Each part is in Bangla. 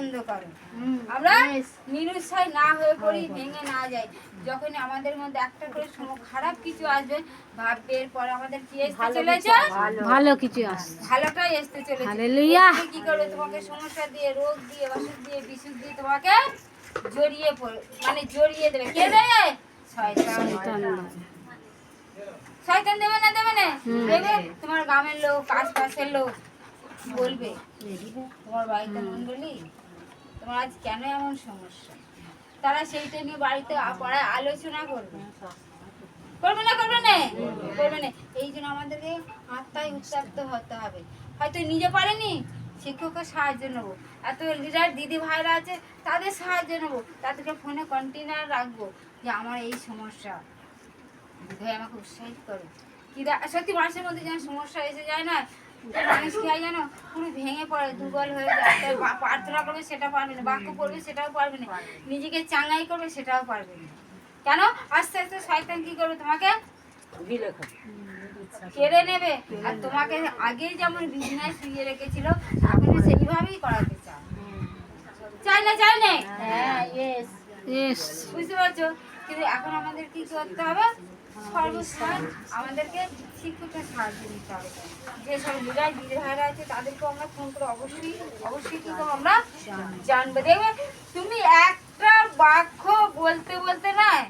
আনন্দ করো, আমরা নিরুৎসাহ না হয়ে পড়ি, ভেঙে না যাই। যখন আমাদের মধ্যে একটা করে খারাপ কিছু আসবে, ভাববে এরপর আমাদের কি আসতে চলেছে, ভালো কিছু আসছে। ভালোটাই আসতে চলেছে। হালেলুয়া। কি করবে, তোমাকে সমস্যা দিয়ে, রোগ দিয়ে, অসুখ দিয়ে, বিসুখ দিয়ে তোমাকে জড়িয়ে মানে জড়িয়ে দেবে। কে দেবে? শয়তান। শয়তান দেবে না? দেবে না? দেবে। তোমার গ্রামের লোক, আশপাশের লোক বলবে তোমার বাড়িতে মন্ডলী, তোমার আজ কেন এমন সমস্যা। তারা সেইটা নিয়ে বাড়িতে পড়ায় আলোচনা করবে। করবে না? করবে না? করবে না। এই জন্য আমাদেরকে আত্মায় উত্তপ্ত হতে হবে। হয়তো নিজে পারেনি, শিক্ষকের সাহায্য নেবো। এত লিডার দিদি ভাইরা আছে, তাদের সাহায্য নেবো। তাদেরকে ফোনে কন্টিনিউ রাখবো যে আমার এই সমস্যা, দিদি আমাকে উৎসাহিত করো। কি সত্যি মানুষের মধ্যে যেন সমস্যা এসে যায় না, মানুষ কি হয় জানো, পুরো ভেঙে পড়ে, দুর্বল হয়ে যায়। প্রার্থনা করবে সেটা পারবে না, বাক্য পড়বে সেটাও পারবে না, নিজেকে চাঙ্গাই করবে সেটাও পারবে না। কেন? আস্তে আস্তে শয়তান কি করবে, তোমাকে কেড়ে নেবে। আর তোমাকে আগে যেমন বিছানায় শুয়ে রেখেছিল, এখন সেইভাবেই করাতে চায়। চাই না? চাই না? বুঝতে পারছো? কিন্তু এখন আমাদের কি করতে হবে, সর্বসময় আমাদেরকে শিক্ষকের সাহায্য নিতে হবে। যেসব লিডার দিদি ভাইরা আছে তাদেরকেও আমরা ফোন করে অবশ্যই অবশ্যই কি করবো, আমরা জানবো। দেখবে তুমি একটা বাক্য বলতে বলতে নয়,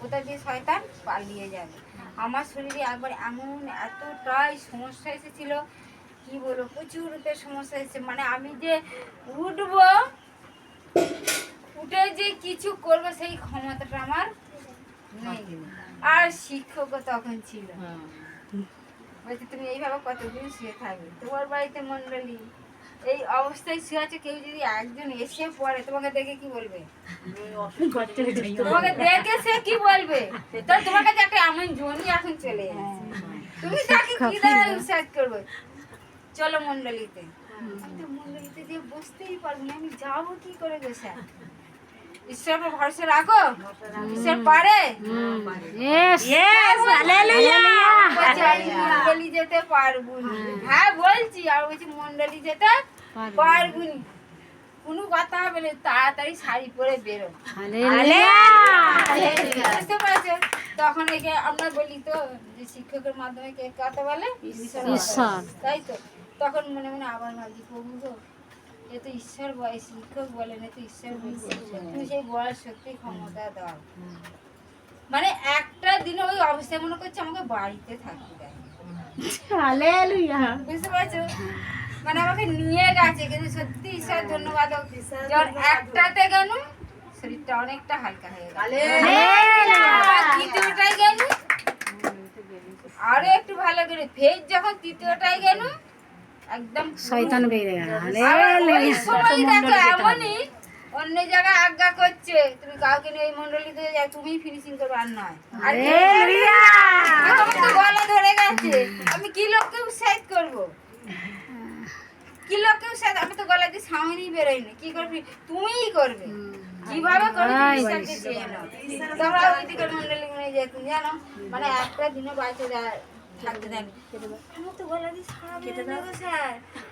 কোথা দিয়ে শয়তান পালিয়ে যাবে। আমার শরীরে একবার এমন এতটাই সমস্যা এসেছিল, কি বলবো, প্রচুর রূপের সমস্যা এসেছে। মানে আমি যে উঠবো, উঠে যে কিছু করবো সেই ক্ষমতাটা আমার নেই। আর শিক্ষকও তখন ছিল। বলছি তুমি এইভাবে কতদিন শুয়ে থাকবে, তোমার বাড়িতে মন্ডলী এই অবস্থায় শুয়ে আছে, কেউ যদি একজন এসে পড়ে তোমাকে দেখে কি বলবে, তোমাকে দেখে সে কি বলবে, তো তোমার কাছে একটা এমন জনি এখন চলে এসেছে, তুমি তাকে কি দ্বারা উৎসাহ করবে। চলো মন্ডলীতে, মন্ডলীতে যে বসতেই পারবো না, আমি যাবো কি করে গো স্যার। ঈশ্বর উপর ভরসা রাখো, ঈশ্বর পারে। মন্ডলী যেতে পারবো, হ্যাঁ বলছি, আর বলছি মন্ডলী যেতে পারবো। কোনো কথা হবে না, তাড়াতাড়ি শাড়ি পরে বেরো। বুঝতে পারছো? তখন একে আমরা বলি তো যে শিক্ষকের মাধ্যমে কে কথা বলে, ঈশ্বর, তাই তো। তখন মনে মনে আবার ভাবছি, প্রভু গো, এ তো ঈশ্বর বলে, শিক্ষক বলেন, এ তো ঈশ্বর বলছে, তুমি সেই বলার সত্যি ক্ষমতা দাও। মানে একটা দিনে ওই অবস্থায় মনে করছে আমাকে বাড়িতে থাকতে দেয়। বুঝতে পারছো? মানে আমাকে নিয়ে গেছে, কিন্তু সত্যি ঈশ্বর ধন্যবাদ। যখন একটাতে গেল শরীরটা অনেকটা হালকা হয়ে গেল, তৃতীয়টাই গেল আরো একটু ভালো করে, ফের যখন তৃতীয়টাই গেল একদম শয়তান বেরিয়ে গেল। এমনই অন্য জায়গায় আজ্ঞা করছে, তুমি কাউকে নিয়ে ওই মন্ডলীতে যাও, তুমি ফিনিশিং করবে, আর নয়। আমার তো গলা ধরে গেছে, আমি কি লোককে উৎসাহিত করবো, কি লোককে উৎসাহিত, আমি তো গলা দিয়ে সামনেই বেরোইনি। কি করবি, তুমিই করবে, কিভাবে করবে ঈশ্বরকে চেয়ে নাও। তোমরা ওইদিকে মন্ডলী মনে যেত জানো, মানে একটা দিনও বাড়িতে থাকতে দেন, আমার তো গলা দিয়ে সারা বেরোবে স্যার।